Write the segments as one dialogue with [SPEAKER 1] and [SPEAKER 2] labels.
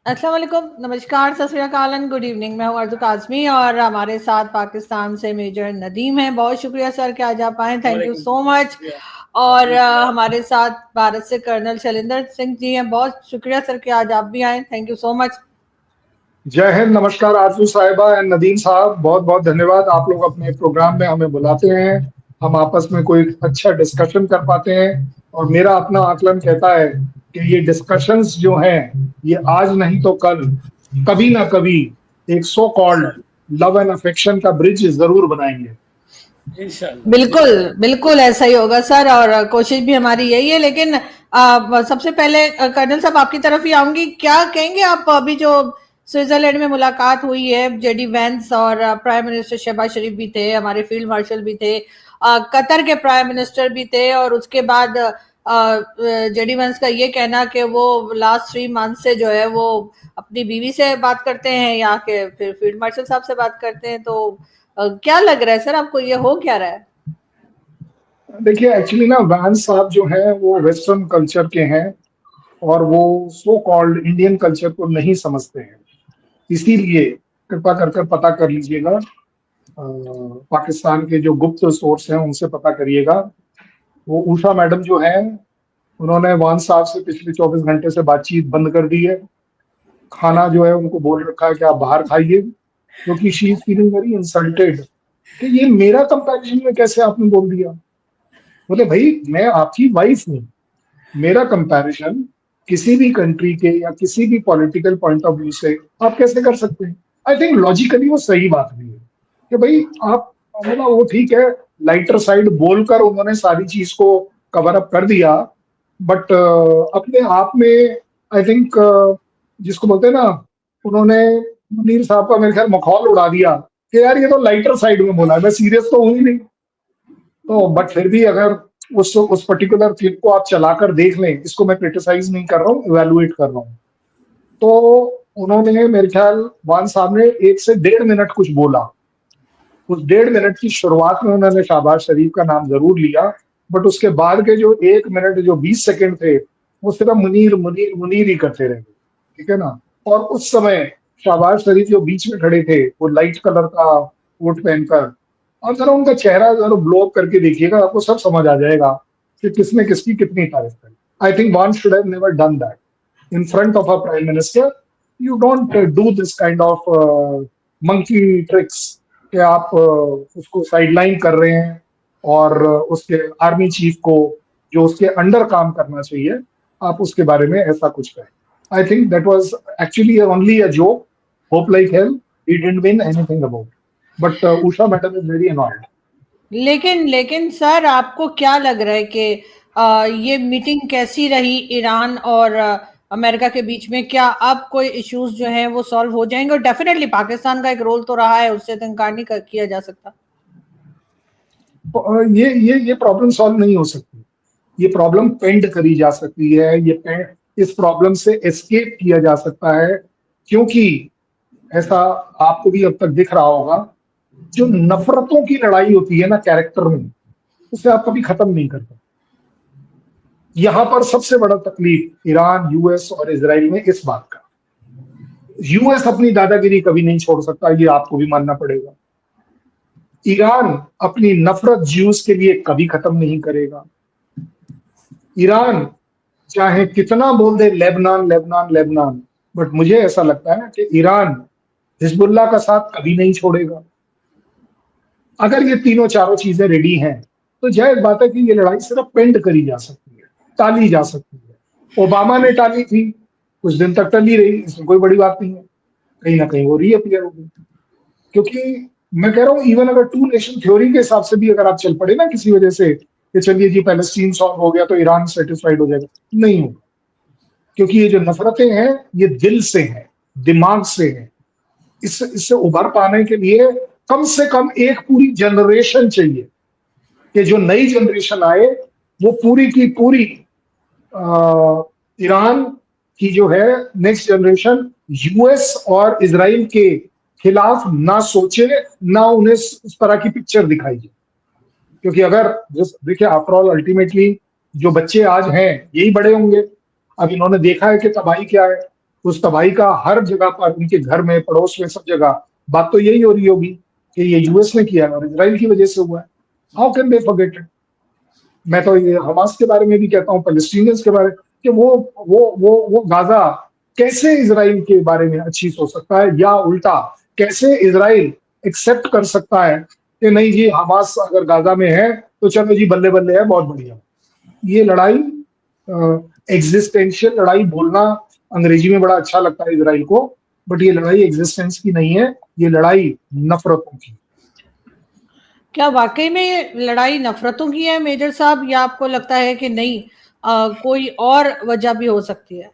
[SPEAKER 1] अस्सलाम वालेकुम, नमस्कार, सत श्री अकाल एंड गुड इवनिंग। मैं हूँ अर्ज़ू काज़मी और हमारे साथ पाकिस्तान से मेजर नदीम हैं। बहुत शुक्रिया सर कि आज आप आए, थैंक यू सो मच। और हमारे साथ भारत से कर्नल शैलेंद्र सिंह जी हैं। बहुत शुक्रिया सर कि आज आप भी आए, थैंक यू सो मच।
[SPEAKER 2] जय हिंद, नमस्कार आरजू साहिबा एंड नदीम साहब, बहुत बहुत धन्यवाद। आप लोग अपने प्रोग्राम में हमें बुलाते हैं, हम आपस में कोई अच्छा डिस्कशन कर पाते हैं। और मेरा अपना आकलन कहता है कि ये डिस्कशंस जो हैं ये आज नहीं तो कल, कभी ना कभी एक so called love and affection का ब्रिज जरूर बनाएंगे।
[SPEAKER 1] बिल्कुल बिल्कुल ऐसा ही होगा सर, और कोशिश भी हमारी यही है। लेकिन सबसे पहले कर्नल साहब आपकी तरफ ही आऊंगी, क्या कहेंगे आप? अभी जो स्विट्जरलैंड में मुलाकात हुई है, जेडी वेंस और प्राइम मिनिस्टर शहबाज शरीफ भी थे, हमारे फील्ड मार्शल भी थे, कतर के प्राइम मिनिस्टर भी थे, और उसके बाद जेडी वेंस का ये कहना कि वो लास्ट 3 मंथ से जो है वो अपनी बीवी से बात करते हैं या के फिर फील्ड मार्शल साहब से बात करते हैं। तो क्या लग रहा है सर आपको, ये हो क्या रहा है?
[SPEAKER 2] देखिए, एक्चुअली ना वैंस साहब जो हैं वो वेस्टर्न कल्चर के हैं और वो सो कॉल्ड इंडियन कल्चर को नहीं समझते हैं। इसीलिए कृपा कर पता कर लीजिएगा, पाकिस्तान के जो गुप्त सोर्स हैं उनसे पता करिएगा। वो उषा मैडम जो है, उन्होंने वान साहब से पिछले 24 घंटे से बातचीत बंद कर दी है। खाना जो है उनको बोल रखा है कि आप बाहर खाइए, क्योंकि she is feeling very insulted कि ये मेरा कंपैरिजन में कैसे आपने बोल दिया। बोले भाई, मैं आपकी वाइफ हूँ, मेरा कंपैरिजन किसी भी कंट्री के या किसी भी पॉलिटिकल पॉइंट ऑफ व्यू से आप कैसे कर सकते हैं। आई थिंक लॉजिकली वो सही बात भी है कि भाई आप, मतलब वो ठीक है, लाइटर साइड बोलकर उन्होंने सारी चीज को कवर अप कर दिया, बट अपने आप में आई थिंक जिसको बोलते हैं ना, उन्होंने मुनीर साहब का मेरे ख्याल मखौल उड़ा दिया कि यार ये तो लाइटर साइड में बोला है, मैं सीरियस तो हूँ ही नहीं। तो बट फिर भी अगर उस पर्टिकुलर क्लिप को आप चलाकर देख लें, इसको मैं क्रिटिसाइज नहीं कर रहा हूँ, इवेलुएट कर रहा हूँ, तो उन्होंने मेरे ख्याल वान साहब ने 1 से 1.5 मिनट कुछ बोला। उस 1.5 मिनट की शुरुआत में उन्होंने शहबाज शरीफ का नाम जरूर लिया, बट उसके बाद के जो 1 मिनट जो 20 सेकंड थे वो सिर्फ मुनीर मुनीर मुनीर ही करते रहे, ठीक है ना। और उस समय शहबाज शरीफ जो बीच में खड़े थे, वो लाइट कलर का कोट पहनकर, और जरा उनका चेहरा जरा ब्लो अप करके देखिएगा, आपको सब समझ आ जाएगा कि किसने किसकी कितनी तारीफ करी। I think one should have never done that in front of a prime minister. You don't do this kind of monkey tricks कि आप उसको साइडलाइन कर रहे हैं और उसके आर्मी चीफ को, जो उसके अंडर काम करना चाहिए, आप उसके बारे में ऐसा कुछ करें। I think that was actually only a joke, hope like hell he didn't mean anything about, but Usha madam is very annoyed.
[SPEAKER 1] लेकिन लेकिन सर आपको क्या लग रहा है कि ये मीटिंग कैसी रही ईरान और अमेरिका के बीच में? क्या अब कोई इश्यूज जो हैं वो सॉल्व हो जाएंगे? और डेफिनेटली पाकिस्तान का एक रोल तो रहा है, उससे तो इनकार नहीं किया जा सकता।
[SPEAKER 2] ये प्रॉब्लम सॉल्व नहीं हो सकती, ये प्रॉब्लम पेंड करी जा सकती है, इस प्रॉब्लम से एस्केप किया जा सकता है, क्योंकि ऐसा आपको भी अब तक दिख रहा होगा, जो नफरतों की लड़ाई होती है ना कैरेक्टर में, उसे आप कभी खत्म नहीं करते। यहां पर सबसे बड़ा तकलीफ ईरान, यूएस और इजराइल में इस बात का, यूएस अपनी दादागिरी कभी नहीं छोड़ सकता, ये आपको भी मानना पड़ेगा। ईरान अपनी नफरत ज्यूस के लिए कभी खत्म नहीं करेगा। ईरान चाहे कितना बोल दे लेबनान लेबनान लेबनान, बट मुझे ऐसा लगता है कि ईरान हिजबुल्लाह का साथ कभी नहीं छोड़ेगा। अगर ये तीनों चारों चीजें रेडी हैं, तो जायज बात है कि ये लड़ाई सिर्फ पेंड करी जा सकती है, टाली जा सकती है। ओबामा ने टाली थी, कुछ दिन तक टली रही, इसमें कोई बड़ी बात नहीं है, कहीं ना कहीं वो रीअपियर हो गई। क्योंकि मैं कह रहा हूँ, इवन अगर टू नेशन थ्योरी के हिसाब से भी अगर आप चल पड़े ना किसी वजह से कि चलिए जी पैलेस्टीन सॉल्व हो गया तो ईरान सेटिस्फाइड हो जाएगा, नहीं होगा। क्योंकि ये जो नफरतें हैं ये दिल से हैं, दिमाग से हैं। इससे उभर पाने के लिए कम से कम एक पूरी जनरेशन चाहिए, कि जो नई जनरेशन आए वो पूरी की पूरी ईरान की जो है नेक्स्ट जनरेशन यूएस और इजराइल के खिलाफ ना सोचे, ना उन्हें उस तरह की पिक्चर दिखाई जाए। क्योंकि अगर देखिए, आफ्टर ऑल अल्टीमेटली जो बच्चे आज हैं यही बड़े होंगे। अब इन्होंने देखा है कि तबाही क्या है, उस तबाही का हर जगह पर, उनके घर में, पड़ोस में, सब जगह बात तो यही हो रही होगी कि ये यूएस ने किया है और इजराइल की वजह से हुआ है। How can they forget it? मैं तो ये हमास के बारे में भी कहता हूँ, पैलेस्टीनियंस के बारे में, कि वो गाजा कैसे इजराइल के बारे में अच्छी सोच सकता है, या उल्टा कैसे इजराइल एक्सेप्ट कर सकता है कि नहीं जी, हमास अगर गाजा में है तो चलो जी, बल्ले बल्ले है, बहुत बढ़िया। ये लड़ाई, एग्जिस्टेंशियल लड़ाई बोलना अंग्रेजी में बड़ा अच्छा लगता है इजराइल को, बट ये लड़ाई एग्जिस्टेंस की नहीं है, ये लड़ाई नफरतों की।
[SPEAKER 1] क्या वाकई में ये लड़ाई नफरतों की है मेजर साहब, या आपको लगता है कि नहीं कोई और वजह भी हो सकती है?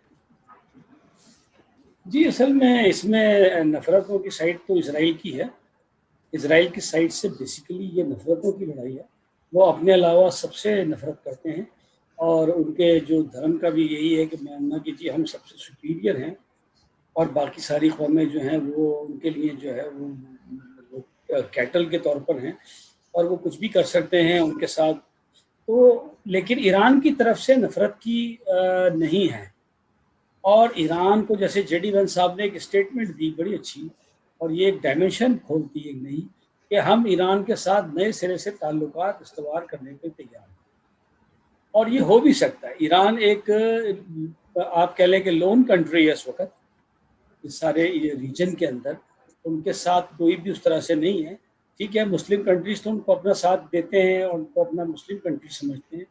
[SPEAKER 3] जी, असल में इसमें नफरतों की साइड तो इसराइल की है। इसराइल की साइड से बेसिकली ये नफरतों की लड़ाई है। वो अपने अलावा सबसे नफरत करते हैं और उनके जो धर्म का भी यही है कि मानना कि जी हम सबसे सुपीरियर हैं और बाकी सारी कौमें जो हैं वो उनके लिए जो है वो कैटल के तौर पर हैं और वो कुछ भी कर सकते हैं उनके साथ। तो लेकिन ईरान की तरफ से नफरत की नहीं है। और ईरान को जैसे जेडी वैंस साहब ने एक स्टेटमेंट दी बड़ी अच्छी, और ये एक डायमेंशन खोलती है नई, कि हम ईरान के साथ नए सिरे से ताल्लुकात इस्तवार करने के तैयार हैं। और ये हो भी सकता है। ईरान एक आप कह लें कि लोन कंट्री है इस वक्त इस सारे ये रीजन के अंदर, उनके साथ कोई भी उस तरह से नहीं है। ठीक है, मुस्लिम कंट्रीज तो उनको अपना साथ देते हैं और उनको अपना मुस्लिम कंट्री समझते हैं,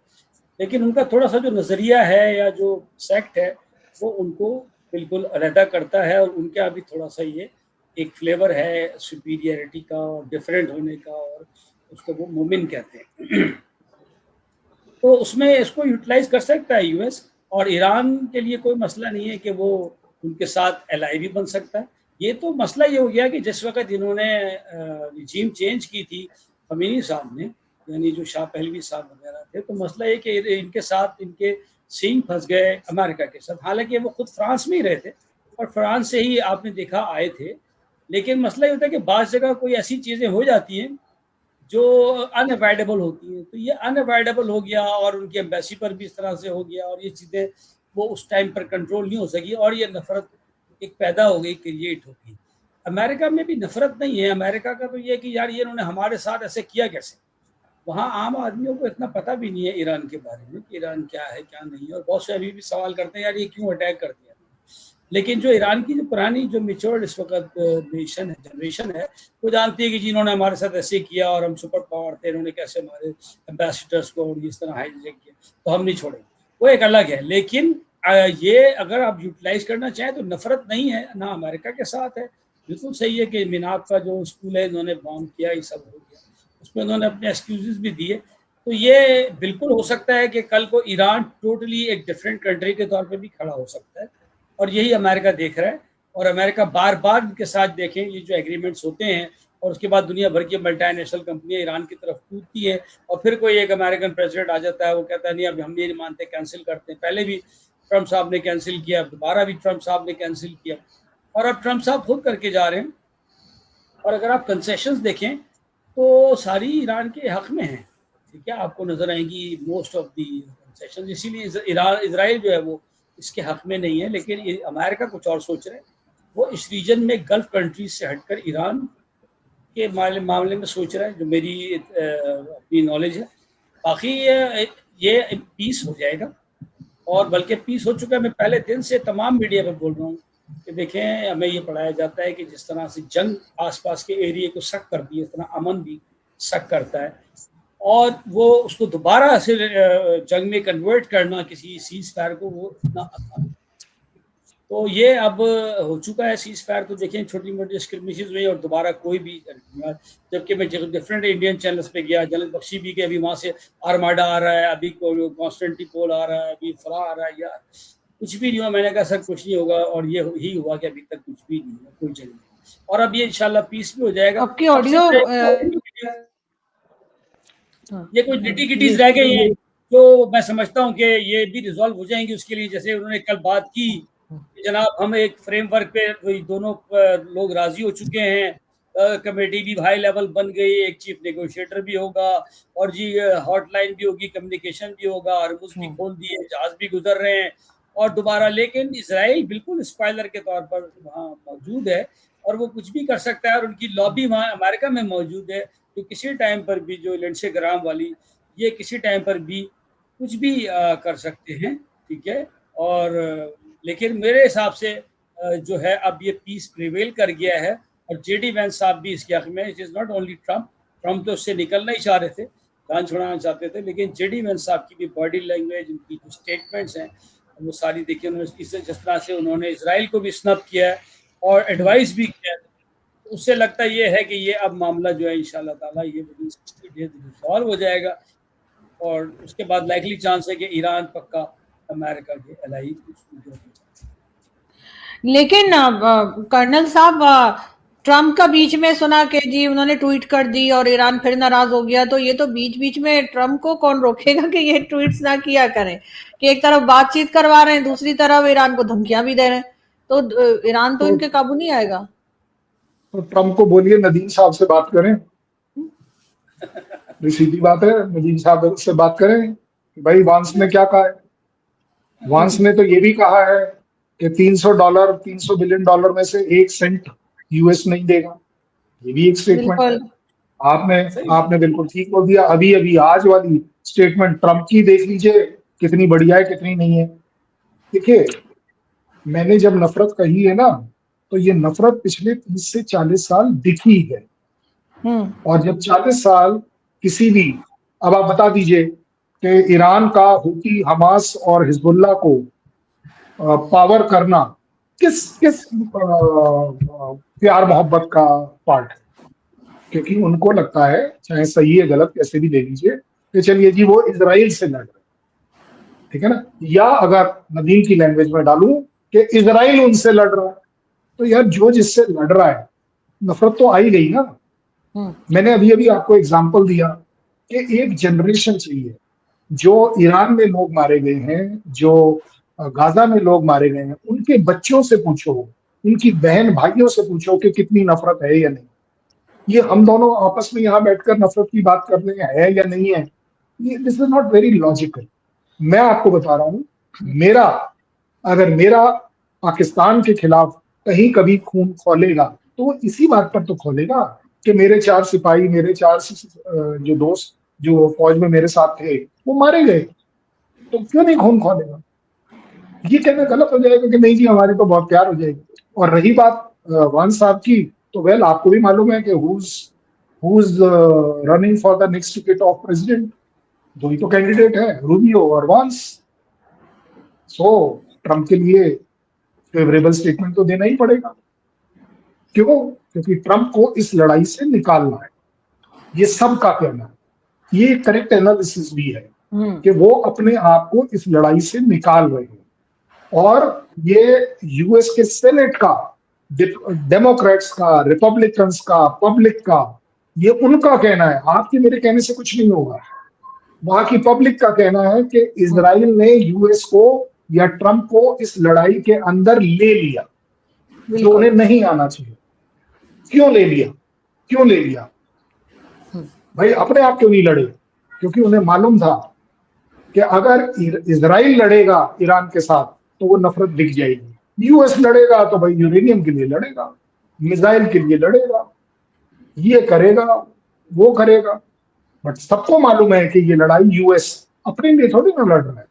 [SPEAKER 3] लेकिन उनका थोड़ा सा जो नज़रिया है या जो सेक्ट है वो उनको बिल्कुल अलहदा करता है और उनके यहाँ भी थोड़ा सा ये एक फ्लेवर है सुपीरियरिटी का और डिफरेंट होने का, और उसको वो मोमिन कहते हैं। तो उसमें इसको यूटिलाइज कर सकता है यूएस, और ईरान के लिए कोई मसला नहीं है कि वो उनके साथ एलाई भी बन सकता है। ये तो मसला ये हो गया कि जिस वक्त इन्होंने रिजीम चेंज की थी खमीनी साहब ने, यानी जो शाह पहलवी साहब वगैरह थे, तो मसला ये कि इनके साथ इनके सींग फंस गए अमेरिका के साथ। हालांकि वो खुद फ्रांस में ही रहे थे और फ्रांस से ही आपने देखा आए थे, लेकिन मसला ये होता है कि बाज़ जगह कोई ऐसी चीज़ें हो जाती हैं जो अनअवॉइडेबल होती है। तो ये अनअवॉइडेबल हो गया और उनकी एम्बेसी पर भी इस तरह से हो गया और ये चीज़ें वो उस टाइम पर कंट्रोल नहीं हो सकी और ये नफरत एक पैदा हो गई, क्रिएट हो गई। अमेरिका में भी नफरत नहीं है। अमेरिका का तो ये है कि यार ये इन्होंने हमारे साथ ऐसे किया कैसे। वहाँ आम आदमियों को इतना पता भी नहीं है ईरान के बारे में कि ईरान क्या है क्या नहीं है, और बहुत से अभी भी सवाल करते हैं यार ये क्यों अटैक कर दिया। लेकिन जो ईरान की जो पुरानी जो मेच्योर्ड इस वक्त नेशन है, जनरेशन है, वो जानती है कि जिन्होंने हमारे साथ ऐसे किया और हम सुपर पावर थे, इन्होंने कैसे हमारे एम्बेसडर्स को और इस तरह हाईजैक किया, तो हम नहीं छोड़ेंगे। वो एक अलग है। लेकिन ये अगर आप यूटिलाइज करना चाहें तो नफरत नहीं है ना, अमेरिका के साथ है। बिल्कुल सही है कि मिनाब का जो स्कूल है इन्होंने बॉम्ब किया, ये सब हो गया, उसमें उन्होंने अपने एक्सक्यूजेस भी दिए। तो ये बिल्कुल हो सकता है कि कल को ईरान टोटली एक डिफरेंट कंट्री के तौर पे भी खड़ा हो सकता है, और यही अमेरिका देख रहा है। और अमेरिका बार बार इनके साथ देखें ये जो एग्रीमेंट्स होते हैं और उसके बाद दुनिया भर की मल्टीनेशनल कंपनियां ईरान की तरफ कूदती है, और फिर कोई एक अमेरिकन प्रेसिडेंट आ जाता है, वो कहता है नहीं अब हम ये नहीं मानते, कैंसिल करते हैं। पहले भी ट्रम्प साहब ने कैंसिल किया, दोबारा भी ट्रम्प साहब ने कैंसिल किया, और अब ट्रम्प साहब खुद करके जा रहे हैं। और अगर आप कंसेशंस देखें तो सारी ईरान के हक में हैं। ठीक है, आपको नजर आएंगी मोस्ट ऑफ दी कंसेशन। इसीलिए इसराइल जो है वो इसके हक में नहीं है। लेकिन अमेरिका कुछ और सोच रहे हैं, वो इस रीजन में गल्फ कंट्रीज से हटकर ईरान के मामले में सोच रहा है, जो मेरी अपनी नॉलेज है। बाकी ये पीस हो जाएगा, और बल्कि पीस हो चुका है। मैं पहले दिन से तमाम मीडिया पर बोल रहा हूँ कि देखें, हमें ये पढ़ाया जाता है कि जिस तरह से जंग आसपास के एरिया को सक करती है, इस तरह अमन भी सक करता है, और वो उसको दोबारा से जंग में कन्वर्ट करना किसी सीज फायर को, वो इतना आसान है। तो ये अब हो चुका है सीज फायर। तो देखें, छोटी मोटी स्क्रिमिशेस हुई और दोबारा कोई भी, जबकि मैं डिफरेंट इंडियन चैनल्स पे गया, जनरल बख्शी भी के अभी वहाँ से आर्माडा आ रहा है, अभी कॉन्स्टेंटिनोपल आ रहा है, अभी फला आ रहा है, यार कुछ भी नहीं हुआ। मैंने कहा सर कुछ नहीं होगा, और ये ही हुआ कि अभी तक कुछ भी नहीं हुआ, कोई जंग नहीं। और अब ये इंशाल्लाह पीस भी हो जाएगा।
[SPEAKER 1] आपकी ऑडियो
[SPEAKER 3] ये कुछ निटी गिटीज रह गई हैं जो मैं समझता हूँ कि ये भी रिजॉल्व हो जाएंगी। उसके लिए जैसे उन्होंने कल बात की कि जनाब हम एक फ्रेमवर्क पे दोनों लोग राजी हो चुके हैं, कमेटी भी हाई लेवल बन गई, एक चीफ नेगोशिएटर भी होगा, और जी हॉटलाइन भी होगी, कम्युनिकेशन भी होगा, हरमुज भी खोल दिए, जहाज भी गुजर रहे हैं, और दोबारा, लेकिन इसराइल बिल्कुल स्पॉइलर के तौर पर वहाँ मौजूद है और वो कुछ भी कर सकता है, और उनकी लॉबी वहाँ अमेरिका में मौजूद है, तो किसी टाइम पर भी जो लिंडसे ग्राहम वाली, ये किसी टाइम पर भी कुछ भी कर सकते हैं, ठीक है। और लेकिन मेरे हिसाब से जो है अब ये पीस प्रिवेल कर गया है, और जेडी वेंस साहब भी इसके हक में। It is not only Trump तो उससे निकलना ही चाह रहे थे, जान छुड़ाना चाहते थे, लेकिन जेडी वेंस साहब की भी बॉडी लैंग्वेज, उनकी जो स्टेटमेंट्स हैं वो सारी देखिए, उन्होंने जिस तरह से उन्होंने इसराइल को भी स्नब किया है और एडवाइस भी किया है, उससे लगता ये है कि ये अब मामला जो है इंशाल्लाह ताला ये 60 डेज सॉल्व हो जाएगा, और उसके बाद लाइकली चांस है कि ईरान पक्का अमेरिका के एलाई।
[SPEAKER 1] लेकिन कर्नल साहब, ट्रम्प का बीच में सुना कि जी उन्होंने ट्वीट कर दी और ईरान फिर नाराज हो गया, तो ये तो बीच बीच में ट्रम्प को कौन रोकेगा कि ये ट्वीट्स ना किया करें, कि एक तरफ बातचीत करवा रहे हैं, दूसरी तरफ ईरान को धमकियां भी दे रहे हैं, तो ईरान तो इनके काबू नहीं आएगा।
[SPEAKER 2] तो ट्रम्प को बोलिए नदीम साहब से बात करें, सीधी बात है, नदीम साहब से बात करें भाई वांस ने क्या कहा है। वांस ने तो ये भी कहा है कि $300 बिलियन में से 1 सेंट यूएस नहीं देगा, ये भी एक स्टेटमेंट है। आपने बिल्कुल ठीक बोल दिया। अभी अभी आज वाली स्टेटमेंट ट्रम्प की देख लीजिए कितनी बढ़िया है, कितनी नहीं है। देखिए, मैंने जब नफरत कही है ना, तो ये नफरत पिछले 30 से 40 साल दिखी है, और जब 40 साल किसी भी, अब आप बता दीजिए कि ईरान का हुती, हमास और हिजबुल्लाह को पावर करना किस किस प्यार मोहब्बत का पार्ट है, क्योंकि उनको लगता है, चाहे सही है गलत कैसे भी ले लीजिए, कि चलिए जी वो इजराइल से लड़ रहे, ठीक है ना, या अगर नदीम की लैंग्वेज में डालूं कि इजराइल उनसे लड़ रहा है, तो यार जो जिससे लड़ रहा है नफरत तो आई गई ना। मैंने अभी अभी आपको एग्जांपल दिया कि एक जनरेशन चाहिए। जो ईरान में लोग मारे गए हैं, जो गाजा में लोग मारे गए हैं, उनके बच्चों से पूछो, उनकी बहन भाइयों से पूछो कि कितनी नफरत है या नहीं। ये हम दोनों आपस में यहाँ बैठकर नफरत की बात कर रहे हैं या नहीं है, ये this is not very logical. मैं आपको बता रहा हूँ, अगर मेरा पाकिस्तान के खिलाफ कहीं कभी खून खोलेगा तो इसी बात पर तो खोलेगा कि मेरे 4 सिपाही, मेरे 4 जो दोस्त जो फौज में मेरे साथ थे वो मारे गए, तो क्यों नहीं खून खोलेगा। ये कहना गलत हो जाएगा कि नहीं जी हमारी तो बहुत प्यार हो जाएगी। और रही बात वांस साहब की, तो वेल आपको भी मालूम है कि who's running for the next ticket of president, 2 ही तो कैंडिडेट है, रूबियो और वांस। सो ट्रम्प के लिए फेवरेबल स्टेटमेंट तो देना ही पड़ेगा। क्यों? क्योंकि ट्रम्प को इस लड़ाई से निकालना है, ये सबका कहना है। ये करेक्ट एनालिसिस भी है कि वो अपने आप को इस लड़ाई से निकाल रहे हैं, और ये यूएस के सेनेट का, डेमोक्रेट्स का, रिपब्लिकन्स का, पब्लिक का, ये उनका कहना है। आपके मेरे कहने से कुछ नहीं होगा। वहां की पब्लिक का कहना है कि इजराइल ने यूएस को या ट्रम्प को इस लड़ाई के अंदर ले लिया, जो उन्हें नहीं आना चाहिए। क्यों ले लिया भाई? अपने आप क्यों नहीं लड़े? क्योंकि उन्हें मालूम था कि अगर इजराइल लड़ेगा ईरान के साथ तो वो नफरत दिख जाएगी। यूएस लड़ेगा तो भाई यूरेनियम के लिए लड़ेगा, मिसाइल के लिए लड़ेगा, ये करेगा वो करेगा। बट सबको मालूम है कि ये लड़ाई यूएस अपने लिए थोड़ी ना लड़ रहा है,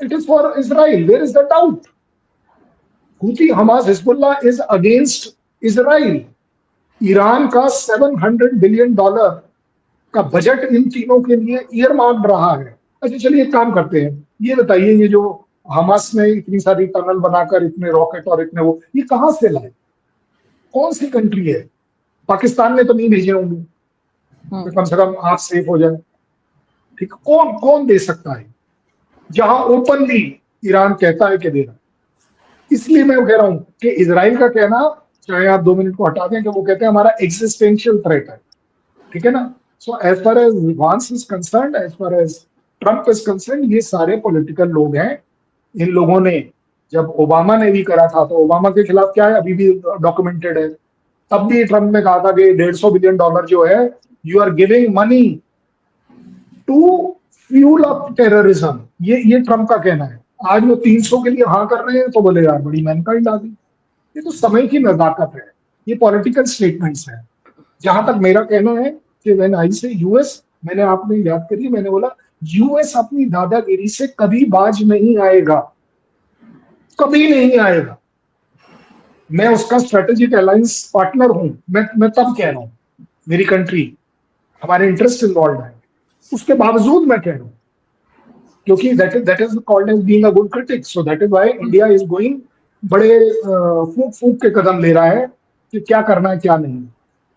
[SPEAKER 2] it is for Israel. Where is the doubt? Houthi, Hamas, Hezbollah is against Israel. Iran का $700 बिलियन का बजट इन तीनों के लिए ईयर मार्क रहा है। अच्छा चलिए एक काम करते हैं, ये बताइए, ये जो हमास ने इतनी सारी टनल बनाकर, इतने रॉकेट और इतने वो, ये कहां से लाए? कौन सी कंट्री है? पाकिस्तान ने तो नहीं भेजे होंगे, तो कम से कम आप सेफ हो जाए। ठीक, कौन दे सकता है जहां ओपनली ईरान कहता है कि देना। इसलिए मैं कह रहा हूं कि इजराइल का कहना, चाहे आप 2 मिनट को हटा दें, कि वो कहते हैं हमारा एग्जिस्टेंशियल थ्रेट है, ठीक है ना। So as far as Vance is concerned, as far as Trump is concerned, ये सारे पॉलिटिकल लोग हैं। इन लोगों ने, जब ओबामा ने भी करा था, तो ओबामा के खिलाफ क्या है अभी भी डॉक्यूमेंटेड है। तब भी ट्रम्प ने कहा था कि $150 बिलियन जो है, you are giving money to fuel up terrorism. ये ट्रम्प का कहना है। आज वो 300 के लिए हाँ कर रहे हैं तो बोले यार बड़ी मैनकाइंड आ गई। ये तो समय की नजाकत है, ये पॉलिटिकल स्टेटमेंट्स है। जहां तक मेरा कहना है कि व्हेन आई से यूएस, मैंने आपने याद करिए मैंने बोला यूएस अपनी दादागिरी से कभी बाज नहीं आएगा, कभी नहीं आएगा। मैं उसका स्ट्रेटेजिक अलायंस पार्टनर हूं, मैं तब कह रहा हूं, मेरी कंट्री, हमारे इंटरेस्ट इन्वॉल्व है, उसके बावजूद मैं कह रहा हूं, क्योंकि that is called as being a good critic, so that is why India is going, बड़े फूक फूक के कदम ले रहा है कि क्या करना है क्या नहीं।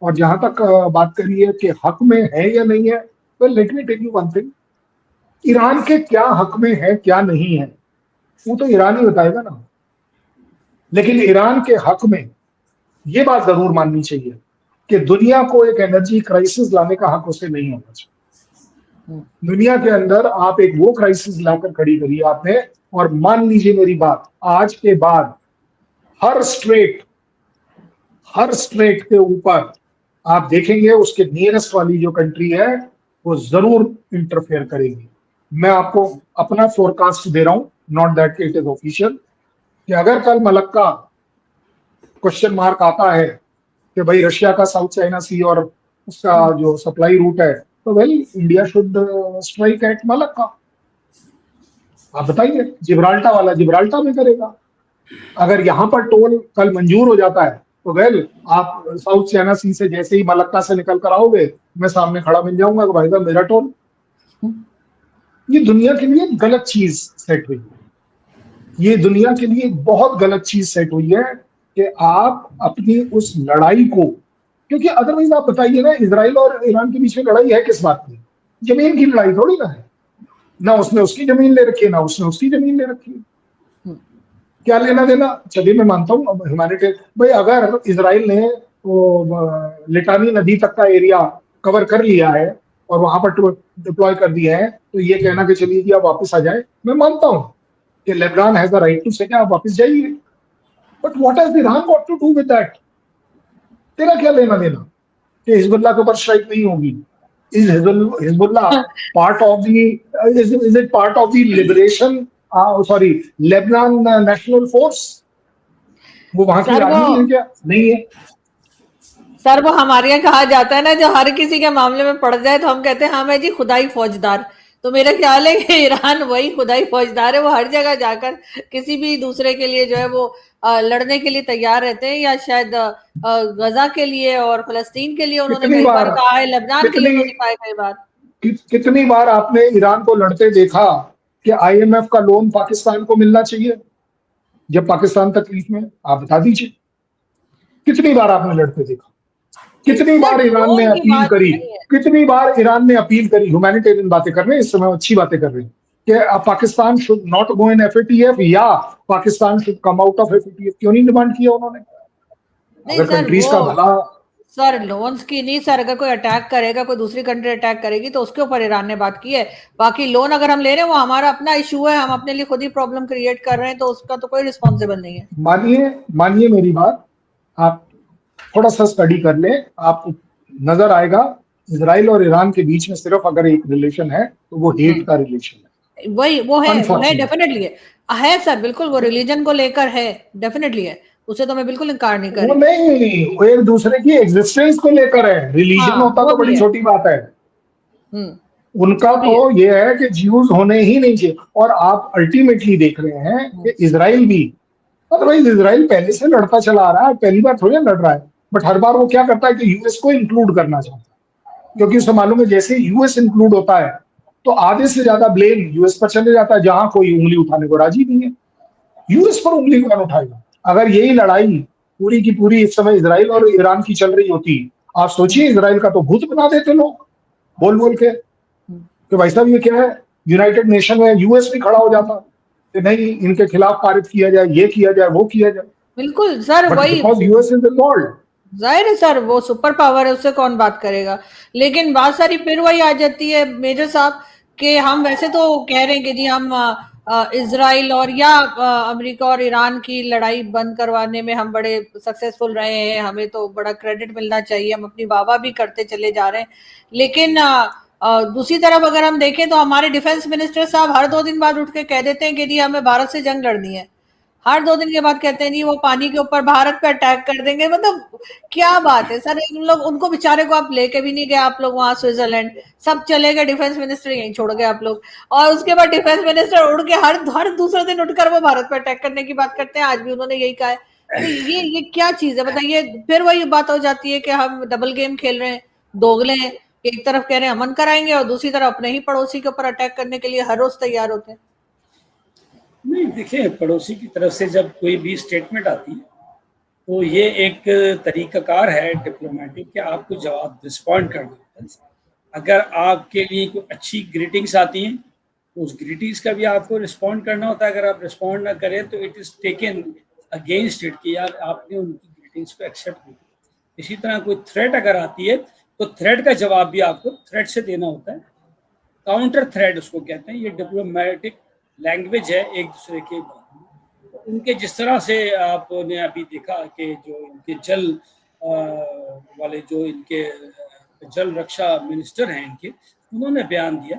[SPEAKER 2] और जहां तक बात करी है कि हक में है या नहीं है, well let me tell you one thing, Iran के क्या हक में है क्या नहीं है वो तो ईरान ही बताएगा ना। लेकिन ईरान के हक में ये बात जरूर माननी चाहिए कि दुनिया को एक एनर्जी क्राइसिस लाने का हक उसे नहीं होना चाहिए। दुनिया के अंदर आप एक वो क्राइसिस लाकर खड़ी करिए आपने, और मान लीजिए मेरी बात, आज के बाद हर स्ट्रेट के ऊपर आप देखेंगे उसके नियरेस्ट वाली जो कंट्री है वो जरूर इंटरफेयर करेगी। मैं आपको अपना फोरकास्ट दे रहा हूं, not that it is official, कि अगर कल मलक्का क्वेश्चन मार्क आता है कि भाई रशिया का साउथ चाइना सी और उसका जो सप्लाई रूट है, तो well India should strike at Malacca. आप बताइए, जिब्राल्टा में करेगा। अगर यहाँ पर टोल कल मंजूर हो जाता है तो वेल आप साउथ चाइना सी से जैसे ही मलक्का से निकल कर आओगे, मैं सामने खड़ा मिल जाऊंगा कि भाई साहब मेरा टोल। ये दुनिया के लिए गलत चीज सेट हुई, ये दुनिया के लिए बहुत गलत चीज सेट हुई है कि आप अपनी उस लड़ाई को, क्योंकि अदरवाइज आप बताइए ना, इजराइल और ईरान के बीच में लड़ाई है किस बात की? जमीन की लड़ाई थोड़ी ना है, ना उसने उसकी जमीन ले रखी है ना उसने उसकी जमीन ले रखी है, क्या लेना देना। चलिए मैं मानता हूँ ह्यूमैनिटेरियन, भाई अगर इजराइल ने वो लिटानी नदी तक का एरिया कवर कर लिया है और वहां पर डिप्लॉय कर दिया है, तो ये कहना कि चलिए जी आप वापस आ जाए, मैं मानता हूँ कि Lebanon has the right to say आप वापस जाइए, but what has Iran got to do with that? तेरा क्या लेना देना कि हिजबुल्लाह के ऊपर स्ट्राइक नहीं होगी? Is Hezbollah part of the is it part of the liberation sorry Lebanon national force? वो वहां की आर्मी है क्या? नहीं है
[SPEAKER 1] सर। वो हमारे यहाँ कहा जाता है ना, जो हर किसी के मामले में पड़ जाए तो हम कहते हैं हाँ मैं जी खुदाई फौजदार। तो मेरा ख्याल है कि ईरान वही खुदाई फौजदार है, वो हर जगह जाकर किसी भी दूसरे के लिए जो है वो लड़ने के लिए तैयार रहते हैं, या शायद गजा के लिए और फलस्तीन के लिए उन्होंने कई बार कहा है, लेबनान के लिए उन्होंने कहा है कई बार।
[SPEAKER 2] कितनी बार आपने ईरान को लड़ते देखा कि आईएमएफ का लोन पाकिस्तान को मिलना चाहिए जब पाकिस्तान तकलीफ में? आप बता दीजिए कितनी बार आपने लड़ते देखा? कितनी बार ईरान ने अपील करी, कितनी बार ईरान ने अपील करी? ह्यूमैनिटेरियन बातें कर रहे हैं इस समय, अच्छी बातें कर रहे हैं कि Pakistan should not go in FATF या Pakistan should come out of FATF. क्यों नहीं डिमांड किया उन्होंने? अगर कंट्रीज का भला
[SPEAKER 1] सर लोन्स की नहीं सर, अगर कोई अटैक करेगा, कोई दूसरी कंट्री अटैक करेगी तो उसके ऊपर ईरान ने बात की है। बाकी लोन अगर हम ले रहे हैं वो हमारा अपना इशू है, हम अपने लिए खुद ही प्रॉब्लम क्रिएट कर रहे हैं, तो उसका तो कोई रिस्पॉन्सिबल नहीं है।
[SPEAKER 2] मानिए मेरी बात, आप थोड़ा सा स्टडी कर ले, आपको नजर आएगा इजराइल और ईरान के बीच में सिर्फ अगर एक रिलेशन है तो वो हेट का रिलेशन है।
[SPEAKER 1] वो है डेफिनेटली है सर, बिल्कुल वो रिलीजन को लेकर है, डेफिनेटली है, उसे तो मैं बिल्कुल इनकार नहीं कर रही।
[SPEAKER 2] वो नहीं, वो एक दूसरे की एग्जिस्टेंस को लेकर है। रिलीजन होता तो बड़ी छोटी बात है, उनका तो ये है कि ज्यूज होने ही नहीं चाहिए। और आप अल्टीमेटली देख रहे हैं कि इजराइल भी, अदरवाइज इजराइल पहले से लड़ता चला आ रहा है, पहली बार थोड़ी लड़ रहा है, बट हर बार वो क्या करता है कि यूएस को इंक्लूड करना चाहता है, क्योंकि उसे मालूम है जैसे यूएस इंक्लूड होता है तो आधे से ज्यादा ब्लेम यूएस पर चले जाता है, जहां कोई उंगली उठाने को राजी नहीं है। यूएस पर उंगली कौन उठाएगा? अगर यही लड़ाई पूरी की पूरी इस समय इजराइल और ईरान की चल रही होती, आप सोचिए इजराइल का तो भूत बना देते लोग बोल बोल के कि भाई साहब ये क्या है। यूनाइटेड नेशन में यूएस भी खड़ा हो जाता कि नहीं इनके खिलाफ पारित किया जाए, ये किया जाए, वो किया जाए।
[SPEAKER 1] बिल्कुल सर, वही
[SPEAKER 2] यूएस इज इन्वॉल्व्ड,
[SPEAKER 1] जाहिर है सर, वो सुपर पावर है, उससे कौन बात करेगा। लेकिन बात सारी फिर वही आ जाती है मेजर साहब कि हम वैसे तो कह रहे हैं कि जी हम इजराइल और या अमेरिका और ईरान की लड़ाई बंद करवाने में हम बड़े सक्सेसफुल रहे हैं, हमें तो बड़ा क्रेडिट मिलना चाहिए, हम अपनी वाहवाही भी करते चले जा रहे हैं। लेकिन दूसरी तरफ अगर हम देखें तो हमारे डिफेंस मिनिस्टर साहब हर 2 दिन बाद उठ के कह देते हैं कि जी हमें भारत से जंग लड़नी है। हर 2 दिन के बाद कहते हैं जी वो पानी के ऊपर भारत पे अटैक कर देंगे। मतलब क्या बात है सर, इन लोग उनको बेचारे को आप लेके भी नहीं गए, आप लोग वहां स्विट्जरलैंड, सब चले गए, डिफेंस मिनिस्टर यहीं छोड़ गए आप लोग। और उसके बाद डिफेंस मिनिस्टर उड़ के हर दूसरे दिन उठकर वो भारत पे अटैक करने की बात करते हैं। आज भी उन्होंने यही कहा है। तो ये क्या चीज है बताइए? फिर वही बात हो जाती है कि हम डबल गेम खेल रहे हैं, दोगले हैं। एक तरफ कह रहे हैं अमन कराएंगे और दूसरी तरफ अपने ही पड़ोसी के ऊपर अटैक करने के लिए हर रोज तैयार होते हैं।
[SPEAKER 3] नहीं, देखिए, पड़ोसी की तरफ से जब कोई भी स्टेटमेंट आती है तो ये एक तरीकाकार है डिप्लोमेटिक कि आपको जवाब रिस्पॉन्ड करना होता है। अगर आपके लिए कोई अच्छी ग्रीटिंग्स आती हैं तो उस ग्रीटिंग्स का भी आपको रिस्पॉन्ड करना होता है। अगर आप रिस्पॉन्ड ना करें तो it is taken against it कि यार आपने उनकी ग्रीटिंग्स को एक्सेप्ट नहीं किया। इसी तरह कोई थ्रेट अगर आती है तो थ्रेट का जवाब भी आपको थ्रेट से देना होता है। काउंटर थ्रेट उसको कहते हैं। ये डिप्लोमेटिक लैंग्वेज है एक दूसरे के बारे में। उनके जिस तरह से आपने अभी देखा कि जो इनके जल वाले जो इनके जल रक्षा मिनिस्टर हैं इनके, उन्होंने बयान दिया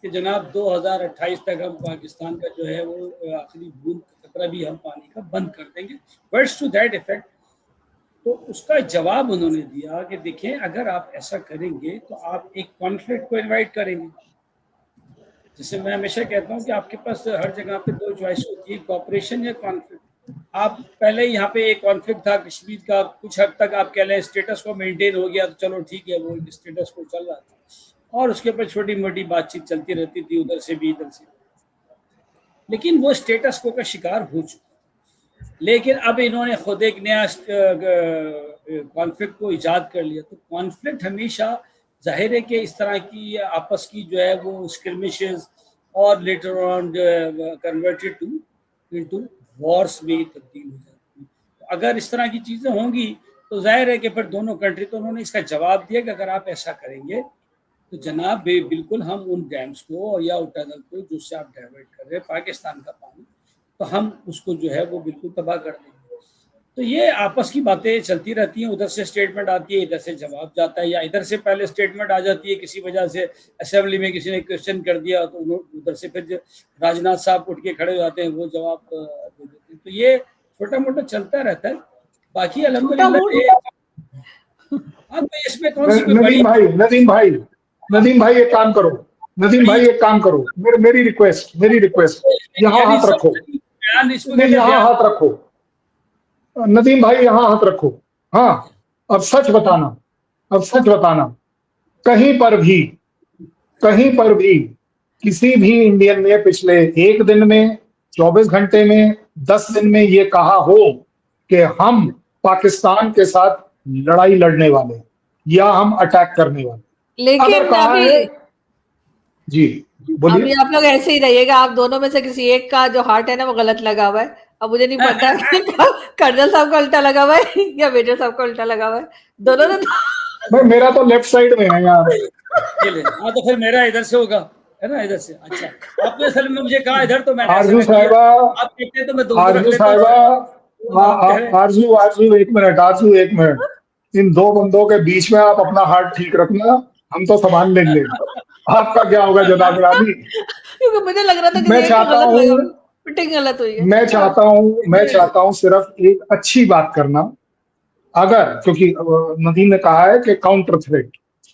[SPEAKER 3] कि जनाब 2028 तक हम पाकिस्तान का जो है वो आखिरी बूंद खतरा भी हम पानी का बंद कर देंगे, वर्ड्स टू दैट इफेक्ट। तो उसका जवाब उन्होंने दिया कि देखिए अगर आप ऐसा करेंगे तो आप एक कॉन्फ्लिक्ट को इनवाइट करेंगे। जैसे मैं हमेशा कहता हूँ कि आपके पास हर जगह पे 2 चॉइस होती है, कॉपरेशन या कॉन्फ्लिक्ट। आप पहले यहाँ पे एक कॉन्फ्लिक्ट था कश्मीर का, कुछ हद तक आप कह लें स्टेटस को मेंटेन हो गया तो चलो ठीक है, वो स्टेटस को चल रहा था और उसके ऊपर छोटी मोटी बातचीत चलती रहती थी उधर से भी इधर से, लेकिन वो स्टेटस को का शिकार हो चुका। लेकिन अब इन्होंने खुद एक नया कॉन्फ्लिक्ट को इजाद कर लिया। तो कॉन्फ्लिक्ट हमेशा जाहिर है कि इस तरह की आपस की जो है वो स्किर्मिशेस और later on converted into Wars में तब्दील हो जाती है। तो अगर इस तरह की चीज़ें होंगी तो जाहिर है कि फिर दोनों कंट्री, तो उन्होंने इसका जवाब दिया कि अगर आप ऐसा करेंगे तो जनाब बिल्कुल हम उन डैम्स को और या टनल को जिससे आप डाइवर्ट कर रहे हैं पाकिस्तान का पानी, तो हम उसको जो है वो बिल्कुल तबाह कर देंगे। तो ये आपस की बातें चलती रहती हैं, उधर से स्टेटमेंट आती है, इधर से जवाब जाता है, या इधर से पहले स्टेटमेंट आ जाती है किसी वजह से, असेंबली में किसी ने क्वेश्चन कर दिया तो उधर से फिर राजनाथ साहब उठ के खड़े हो जाते हैं, वो जवाब दे देते हैं। तो ये छोटा मोटा चलता रहता है। बाकी अल्हम्दुलिल्लाह अब इसमें कौन सी
[SPEAKER 2] नदीम भाई एक काम करो, नदीम भाई एक काम करो, मेरी रिक्वेस्ट यहाँ हाथ रखो, यहाँ हाथ रखो नदीम भाई, यहाँ हाथ रखो। हाँ, अब सच बताना, कहीं पर भी किसी भी इंडियन ने पिछले 1 दिन में, 24 घंटे में, 10 दिन में ये कहा हो कि हम पाकिस्तान के साथ लड़ाई लड़ने वाले या हम अटैक करने वाले?
[SPEAKER 1] लेकिन अभी
[SPEAKER 2] जी बोलिए।
[SPEAKER 1] अभी आप लोग ऐसे ही रहिएगा, आप दोनों में से किसी एक का जो हार्ट है ना वो गलत लगा हुआ है। अब मुझे नहीं पता कि कर्नल साहब का उल्टा लगा हुआ है या मेजर साहब का उल्टा लगा हुआ है, दोनों ने।
[SPEAKER 2] मेरा तो लेफ्ट साइड में है यार।
[SPEAKER 3] हाँ तो फिर मेरा इधर से होगा, है ना, इधर से। अच्छा, आपने असल में मुझे कहा इधर, तो मैंने
[SPEAKER 2] आरजू साहिबा,
[SPEAKER 3] आप कहते हैं तो मैं
[SPEAKER 2] आरजू एक मिनट, इन 2 बंदों के बीच में आप अपना हार्ट ठीक रखना, हम तो संभाल लेंगे। आपका क्या होगा जनाब रानी?
[SPEAKER 1] क्योंकि मुझे लग रहा था कि गलत हुई है।
[SPEAKER 2] मैं चाहता हूँ सिर्फ एक अच्छी बात करना। अगर, क्योंकि नदीम ने कहा है कि काउंटर थ्रेट,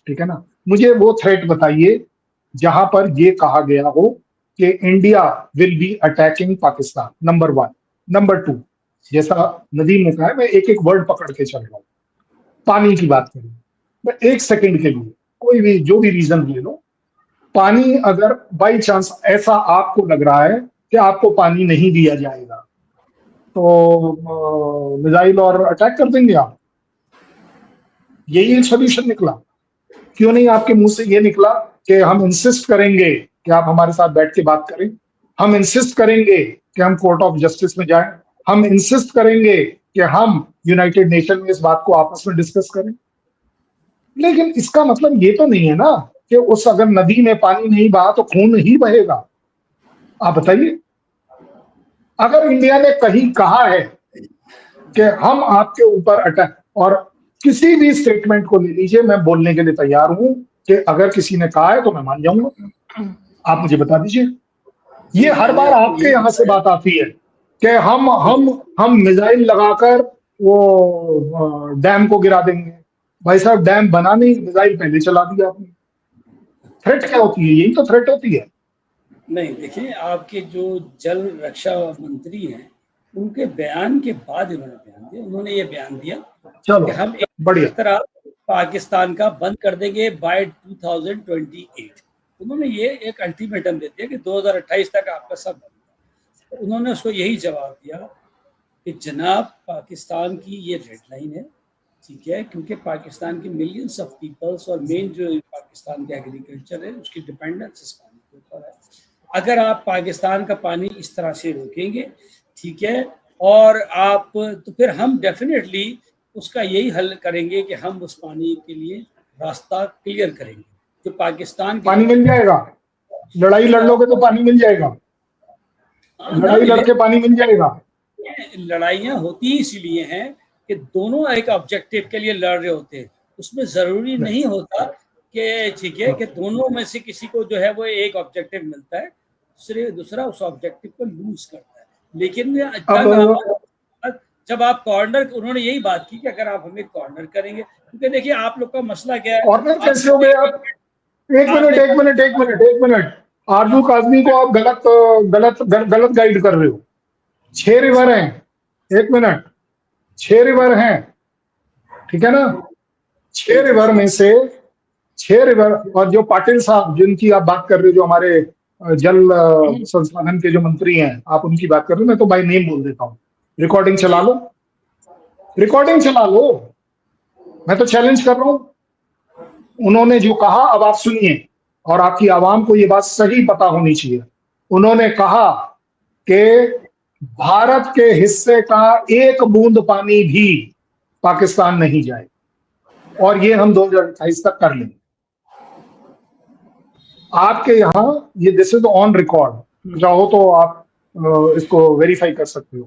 [SPEAKER 2] ठीक है ना, मुझे वो थ्रेट बताइए जहां पर ये कहा गया हो कि India will be attacking Pakistan, number 1। Number 2, जैसा नदीम ने कहा है, मैं एक एक वर्ड पकड़ के चल रहा हूँ। पानी की बात करें, मैं 1 सेकंड के लिए कोई भी जो भी रीजन ले लो, पानी अगर बाई चांस ऐसा आपको लग रहा है कि आपको पानी नहीं दिया जाएगा तो मिसाइल और अटैक कर देंगे आप? यही एक सोल्यूशन निकला। क्यों नहीं आपके मुंह से ये निकला कि हम इंसिस्ट करेंगे कि आप हमारे साथ बैठ के बात करें, हम इंसिस्ट करेंगे कि हम कोर्ट ऑफ जस्टिस में जाएं, हम इंसिस्ट करेंगे कि हम यूनाइटेड नेशन में इस बात को आपस में डिस्कस करें। लेकिन इसका मतलब ये तो नहीं है ना कि उस अगर नदी में पानी नहीं बहा तो खून ही बहेगा। आप बताइए, अगर इंडिया ने कहीं कहा है कि हम आपके ऊपर अटैक, और किसी भी स्टेटमेंट को ले लीजिए, मैं बोलने के लिए तैयार हूं कि अगर किसी ने कहा है तो मैं मान जाऊंगा, आप मुझे बता दीजिए। ये हर बार आपके यहाँ से बात आती है कि हम मिसाइल लगाकर वो डैम को गिरा देंगे। भाई साहब, डैम बना नहीं, मिसाइल पहले चला दिया आपने। थ्रेट क्या होती है? यही तो थ्रेट होती है।
[SPEAKER 3] नहीं, देखिए, आपके जो जल रक्षा मंत्री हैं, उनके बयान के बाद इन्होंने बयान दिया। उन्होंने ये बयान दिया
[SPEAKER 2] चलो
[SPEAKER 3] कि हम एक
[SPEAKER 2] बढ़िया।
[SPEAKER 3] तरह पाकिस्तान का बंद कर देंगे बाय 2028। उन्होंने ये एक अल्टीमेटम दे दिया कि 2028 तक आपका सब बंद। तो उन्होंने उसको यही जवाब दिया कि जनाब, पाकिस्तान की ये रेड लाइन है, ठीक है, क्योंकि पाकिस्तान के मिलियंस ऑफ पीपल्स और मेन जो पाकिस्तान का एग्रीकल्चर है उसकी डिपेंडेंस इस पानी के ऊपर है। अगर आप पाकिस्तान का पानी इस तरह से रोकेंगे, ठीक है, और आप तो फिर हम डेफिनेटली उसका यही हल करेंगे कि हम उस पानी के लिए रास्ता क्लियर करेंगे। जो पाकिस्तान
[SPEAKER 2] पानी मिल जाएगा, लड़ाई लड़ लोगे तो पानी मिल जाएगा, लड़ाई लड़के पानी मिल जाएगा।
[SPEAKER 3] लड़ाइयाँ होती इसीलिए हैं कि दोनों एक ऑब्जेक्टिव के लिए लड़ रहे होते हैं। उसमें जरूरी नहीं होता कि ठीक है कि दोनों में से किसी को जो है वो एक ऑब्जेक्टिव मिलता है, दूसरा उस ऑब्जेक्टिव को लूज करता है। लेकिन जब आप कॉर्नर, उन्होंने यही बात की कि अगर आप हमें कॉर्नर करेंगे, क्योंकि देखिए आप लोग का मसला क्या है।
[SPEAKER 2] कॉर्नर कैसे हो गए आप? एक मिनट, आरजू काजमी को आप गलत गाइड कर रहे हो। 6 रिवर हैं, 1 मिनट, 6 रिवर हैं, ठीक है ना? 6 रिवर में से 6 रिवर, और जो पाटिल साहब जिनकी आप बात कर रहे हो, जो हमारे जल संसाधन के जो मंत्री हैं, आप उनकी बात कर रहे हो, मैं तो बाय नेम बोल देता हूँ। रिकॉर्डिंग चला लो, रिकॉर्डिंग चला लो, मैं तो चैलेंज कर रहा हूं। उन्होंने जो कहा अब आप सुनिए, और आपकी आवाम को ये बात सही पता होनी चाहिए। उन्होंने कहा कि भारत के हिस्से का एक बूंद पानी भी पाकिस्तान नहीं जाए, और ये हम 2028 तक कर लेंगे। आपके यहाँ ये दिस इज ऑन रिकॉर्ड, चाहो तो आप इसको वेरीफाई कर सकते हो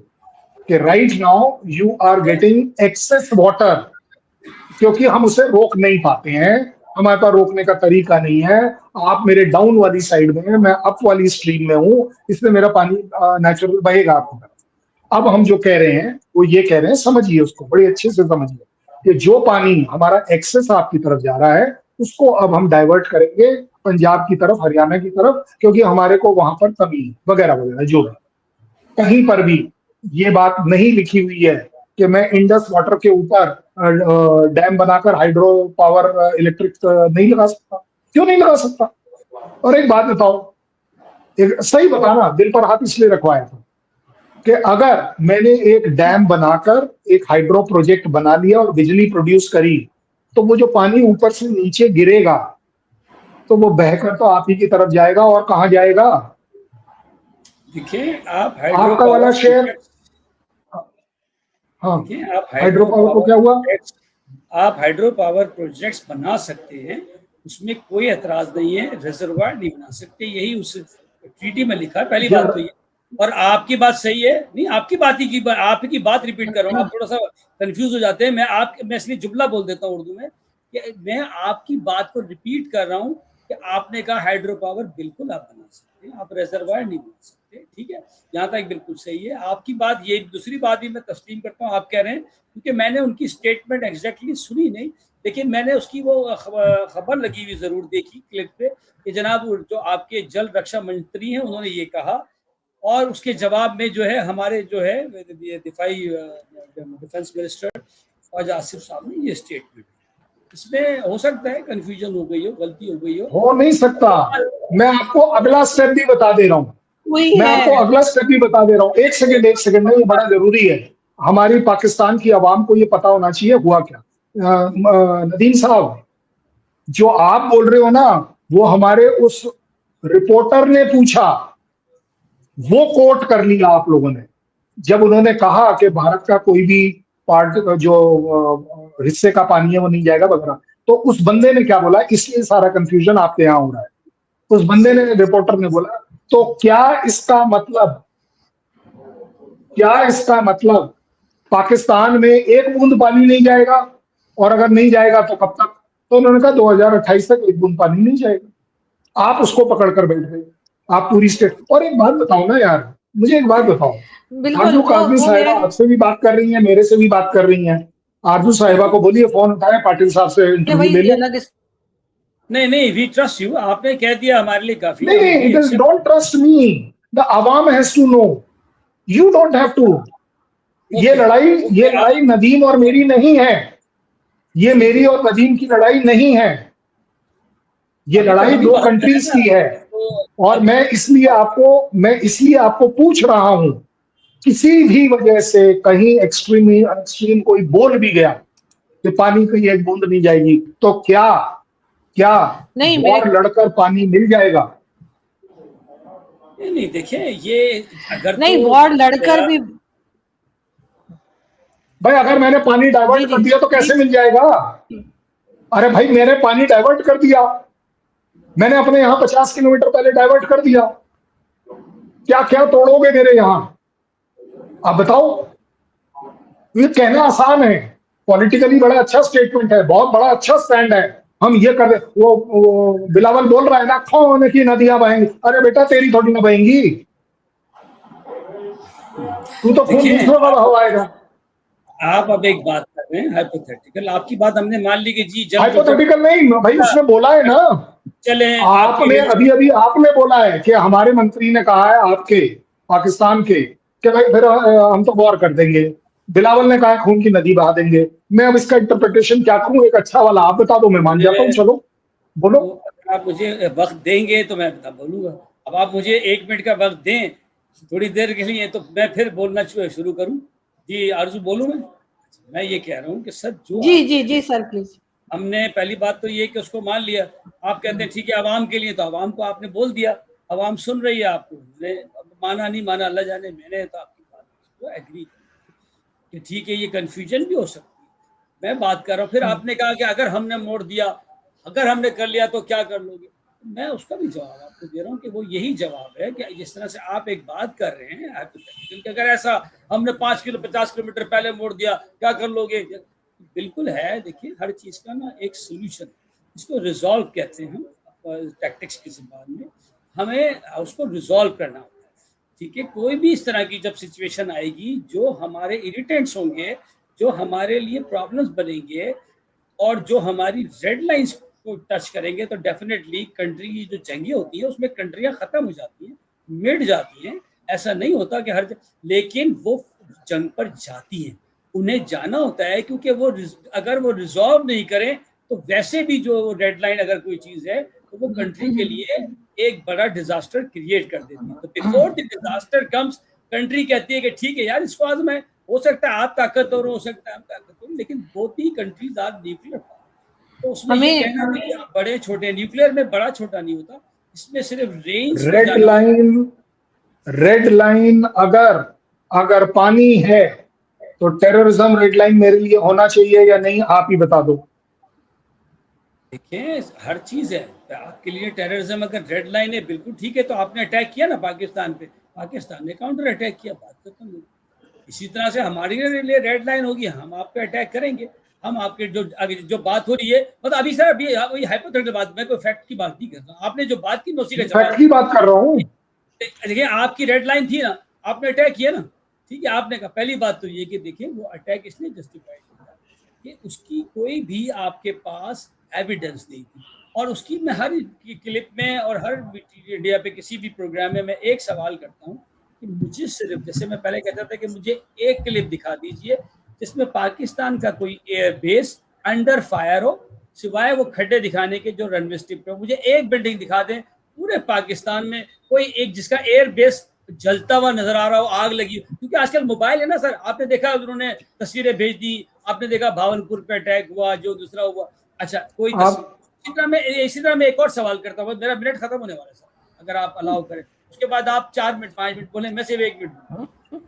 [SPEAKER 2] कि right now you are getting access water, क्योंकि हम उसे रोक नहीं पाते हैं, हमारे पास रोकने का तरीका नहीं है। आप मेरे डाउन वाली साइड में हैं, मैं अप वाली स्ट्रीम में हूं, इसलिए मेरा पानी नेचुरल बहेगा आपकी तरफ। अब हम जो कह रहे हैं वो ये कह रहे हैं, समझिए उसको बड़ी अच्छे से समझिए, कि जो पानी हमारा एक्सेस आपकी तरफ जा रहा है उसको अब हम डाइवर्ट करेंगे पंजाब की तरफ, हरियाणा की तरफ, क्योंकि हमारे को वहां पर कमी वगैरह वगैरह जो है। कहीं पर भी ये बात नहीं लिखी हुई है कि मैं इंडस वाटर के ऊपर डैम बनाकर हाइड्रो पावर इलेक्ट्रिक नहीं लगा सकता। क्यों नहीं लगा सकता? और एक बात बताओ, एक सही बताना, दिल पर हाथ इसलिए रखवाया था कि अगर मैंने एक डैम बनाकर एक हाइड्रो प्रोजेक्ट बना लिया और बिजली प्रोड्यूस करी, तो वो जो पानी ऊपर से नीचे गिरेगा तो वो बहकर तो आप ही की तरफ जाएगा, और कहाँ जाएगा?
[SPEAKER 3] देखिए, आप
[SPEAKER 2] आपका वाला शेयर, हाँ,
[SPEAKER 3] आप
[SPEAKER 2] हाइड्रो पावर को क्या हुआ?
[SPEAKER 3] आप हाइड्रो पावर प्रोजेक्ट्स बना सकते हैं, उसमें कोई एतराज नहीं है। रिजर्वायर नहीं बना सकते, यही उस ट्रीटी में लिखा है। पहली बात तो ये, और आपकी बात सही है, नहीं आपकी बात ही की, आपकी बात रिपीट कर रहा हूँ, आप थोड़ा सा कंफ्यूज हो जाते हैं। मैं इसलिए जुमला बोल देता हूँ उर्दू में कि मैं आपकी बात को रिपीट कर रहा हूँ कि आपने कहा हाइड्रो पावर बिल्कुल आप बना सकते हैं, आप रिजर्वायर नहीं बना सकते, ठीक है, यहाँ तक बिल्कुल सही है आपकी बात। ये दूसरी बात भी मैं तस्लीम करता हूँ, आप कह रहे हैं, क्योंकि मैंने उनकी स्टेटमेंट एग्जैक्टली सुनी नहीं, लेकिन मैंने उसकी वो खबर लगी हुई जरूर देखी क्लिप पे कि जनाब जो आपके जल रक्षा मंत्री हैं उन्होंने ये कहा, और उसके जवाब में जो है हमारे जो है डिफेंस मिनिस्टर ख्वाजा आसिफ साहब ने ये स्टेटमेंट। इसमें हो सकता है कंफ्यूजन हो गई हो, गलती हो गई हो
[SPEAKER 2] नहीं सकता। मैं आपको अगला स्टेप भी बता दे रहा हूँ, मैं आपको अगला स्टेप भी बता दे रहा हूँ। एक सेकंड में, ये बड़ा जरूरी है, हमारी पाकिस्तान की आवाम को ये पता होना चाहिए हुआ क्या। नदीम साहब, जो आप बोल रहे हो ना, वो हमारे उस रिपोर्टर ने पूछा, वो कोट कर लिया आप लोगों ने, जब उन्होंने कहा कि भारत का कोई भी पार्ट जो हिस्से का पानी है वो नहीं जाएगा वगैरह, तो उस बंदे ने क्या बोला, इसलिए सारा कंफ्यूजन आपके यहाँ हो रहा है। उस बंदे ने, रिपोर्टर ने बोला, तो क्या इसका मतलब पाकिस्तान में एक बूंद पानी नहीं जाएगा, और अगर नहीं जाएगा तो कब तक? तो उन्होंने कहा 2028 तक एक बूंद पानी नहीं जाएगा। आप उसको पकड़ कर बैठ गए, आप पूरी स्टेट। और एक बात बताओ ना यार, मुझे एक बात बताओ,
[SPEAKER 1] बिल्कुल
[SPEAKER 2] आरजू काजमी
[SPEAKER 1] वो
[SPEAKER 2] साहिबा
[SPEAKER 1] मेरे
[SPEAKER 2] आपसे भी बात कर रही हैं, मेरे से भी बात कर रही हैं। आरजू साहिबा को बोलिए फोन उठाए, पाटिल साहब से इंटरव्यू ले
[SPEAKER 1] वही
[SPEAKER 2] ले।
[SPEAKER 1] अलग
[SPEAKER 3] नहीं, वी ट्रस्ट यू, आपने कह दिया हमारे लिए काफी है,
[SPEAKER 2] नहीं,
[SPEAKER 3] we
[SPEAKER 2] it is
[SPEAKER 3] accept।
[SPEAKER 2] Don't trust me, the अवाम has to know, you don't have to. ये
[SPEAKER 3] ओके,
[SPEAKER 2] लड़ाई नदीम और मेरी नहीं है, ये मेरी और नदीम की लड़ाई नहीं है, ये
[SPEAKER 3] अभी तो
[SPEAKER 2] लड़ाई
[SPEAKER 3] हम ही
[SPEAKER 2] दो
[SPEAKER 3] बात कर रहे हैं
[SPEAKER 2] कंट्रीज
[SPEAKER 3] ना,
[SPEAKER 2] की है।
[SPEAKER 3] तो
[SPEAKER 2] और मैं इसलिए आपको पूछ रहा हूं, किसी भी वजह से कहीं एक्सट्रीम कोई बोल भी गया कि पानी की एक बूंद नहीं जाएगी, तो क्या
[SPEAKER 1] नहीं
[SPEAKER 2] वॉर लड़कर पानी मिल जाएगा?
[SPEAKER 3] नहीं देखिए, ये अगर
[SPEAKER 1] नहीं
[SPEAKER 3] तो
[SPEAKER 1] वॉर लड़कर भी
[SPEAKER 2] भाई अगर मैंने पानी
[SPEAKER 1] जी
[SPEAKER 2] डाइवर्ट कर
[SPEAKER 1] जी
[SPEAKER 2] दिया तो कैसे मिल जाएगा? अरे भाई मैंने पानी डाइवर्ट कर दिया, मैंने अपने यहां 50 किलोमीटर पहले डाइवर्ट कर दिया, क्या क्या तोड़ोगे मेरे यहां? आप बताओ। ये कहना आसान है, पॉलिटिकली बड़ा अच्छा स्टेटमेंट है, बहुत बड़ा अच्छा स्टैंड है, हम ये कर वो बिलावल बोल रहा है ना, कौन की नदियां बहेंगी? अरे बेटा तेरी थोड़ी ना बहेंगी, तू तो खून
[SPEAKER 3] देखिए,
[SPEAKER 2] दूसरों का बहवाएगा।
[SPEAKER 3] आप अब एक बात कर रहे हैं हाइपोथेटिकल, आपकी बात हमने मान ली कि जी जल तो
[SPEAKER 2] हाइपोथेटिकल नहीं भाई, उसने बोला है ना,
[SPEAKER 3] चले
[SPEAKER 2] आपने अभी आपने बोला है कि हमारे मंत्री ने कहा है आपके पाकिस्तान के कि भाई फिर हम तो वॉर कर देंगे। बिलावल ने कहा खून की नदी बहा देंगे। मैं अब इसका इंटरप्रिटेशन क्या करूं? एक अच्छा वाला आप बता दो, मैं मान जाता हूं। चलो बोलो।
[SPEAKER 3] तो अगर आप मुझे वक्त देंगे तो मैं बोलूंगा। अब आप मुझे 1 मिनट का वक्त दें थोड़ी देर के लिए, तो मैं फिर बोलना शुरू करूं। जी आरजू बोलूं मैं ये कह रहा हूं कि सर जो
[SPEAKER 1] जी सर प्लीज।
[SPEAKER 3] हमने पहली बात तो ये कि उसको मान लिया, आप कहते हैं ठीक है आवाम के लिए, तो आवाम को आपने बोल दिया, आवाम सुन रही है आपको, माना नहीं माना अल्लाह जाने, मैंने तो आपकी बात को एग्री कि ठीक है ये कन्फ्यूजन भी हो सकती है, मैं बात कर रहा हूँ। फिर आपने कहा कि अगर हमने मोड़ दिया, अगर हमने कर लिया तो क्या कर लोगे? मैं उसका भी जवाब आपको दे रहा हूँ कि वो यही जवाब है कि जिस तरह से आप एक बात कर रहे हैं हाइपोथेटिकल, अगर ऐसा हमने 50 किलोमीटर पहले मोड़ दिया क्या कर लोगे? बिल्कुल है। देखिए हर चीज का ना एक सोल्यूशन है, इसको रिजॉल्व कहते हैं हम टैक्टिक्स की जुबान में, हमें उसको रिजॉल्व करना होता है। ठीक है, कोई भी इस तरह की जब सिचुएशन आएगी जो हमारे इरिटेंट्स होंगे, जो हमारे लिए प्रॉब्लम्स बनेंगे और जो हमारी रेड लाइंस को टच करेंगे, तो डेफिनेटली कंट्री की जो जंगें होती हैं उसमें कंट्रियां खत्म हो जाती हैं, मिट जाती हैं। ऐसा नहीं होता कि लेकिन वो जंग पर जाती हैं, उन्हें जाना होता है, क्योंकि वो अगर वो रिजॉल्व नहीं करें तो वैसे भी जो रेड लाइन अगर कोई चीज है तो वो कंट्री के लिए एक बड़ा डिजास्टर क्रिएट कर देती है। तो before the disaster comes, country कहती है कि ठीक है यार इसको आज मैं, हो सकता है आप ताकतवर हो सकता है हम ताकतवर, लेकिन बोथ ही कंट्रीज आर न्यूक्लियर, तो उसमें ये कहना कि आप बड़े छोटे, न्यूक्लियर में बड़ा छोटा नहीं होता, इसमें सिर्फ रेंज
[SPEAKER 2] रेड लाइन अगर पानी है तो टेररिज्म रेड लाइन मेरे लिए होना चाहिए या नहीं? आप ही बता दो।
[SPEAKER 3] देखिए हर चीज है आपके लिए, टेररिज्म अगर रेड लाइन है बिल्कुल ठीक है। तो आपने अटैक किया ना पाकिस्तान पे, पाकिस्तान ने काउंटर अटैक किया, बात खत्म हो। इसी तरह से हमारे लिए रेड लाइन होगी, हम आप पे अटैक करेंगे, हम आपके जो बात हो रही है, मतलब अभी सर अभी वही हाइपोथेटिकल बात, मैं कोई फैक्ट की बात नहीं कर रहा। आपने जो बात की मैं उसी का जवाब,
[SPEAKER 2] फैक्ट की बात कर रहा हूँ।
[SPEAKER 3] देखिए आपकी रेड लाइन थी ना, आपने अटैक किया ना, ठीक है, आपने कहा पहली बात तो ये कि देखिए वो अटैक इसलिए जस्टिफाइड किया कि उसकी कोई भी आपके पास एविडेंस नहीं थी। और उसकी मैं हर क्लिप में और हर मीडिया पे किसी भी प्रोग्राम में मैं एक सवाल करता हूँ कि मुझे सिर्फ, जैसे मैं पहले कहता था कि मुझे एक क्लिप दिखा दीजिए जिसमें पाकिस्तान का कोई एयर बेस अंडर फायर हो, सिवाय वो खड्डे दिखाने के जो रनवे स्ट्रिप पे, मुझे एक बिल्डिंग दिखा दें पूरे पाकिस्तान में कोई एक जिसका एयर बेस जलता हुआ नजर आ रहा हो, आग लगी। क्योंकि आजकल मोबाइल है ना सर, आपने देखा उन्होंने तस्वीरें भेज दी, आपने देखा भावलपुर पे अटैक हुआ, जो दूसरा हुआ। अच्छा कोई इसी तरह मैं एक और सवाल करता हूँ, मेरा मिनट खत्म होने वाला है सर, अगर आप अलाउ करें, उसके बाद आप 4 मिनट 5 मिनट बोले, मैं सिर्फ 1 मिनट।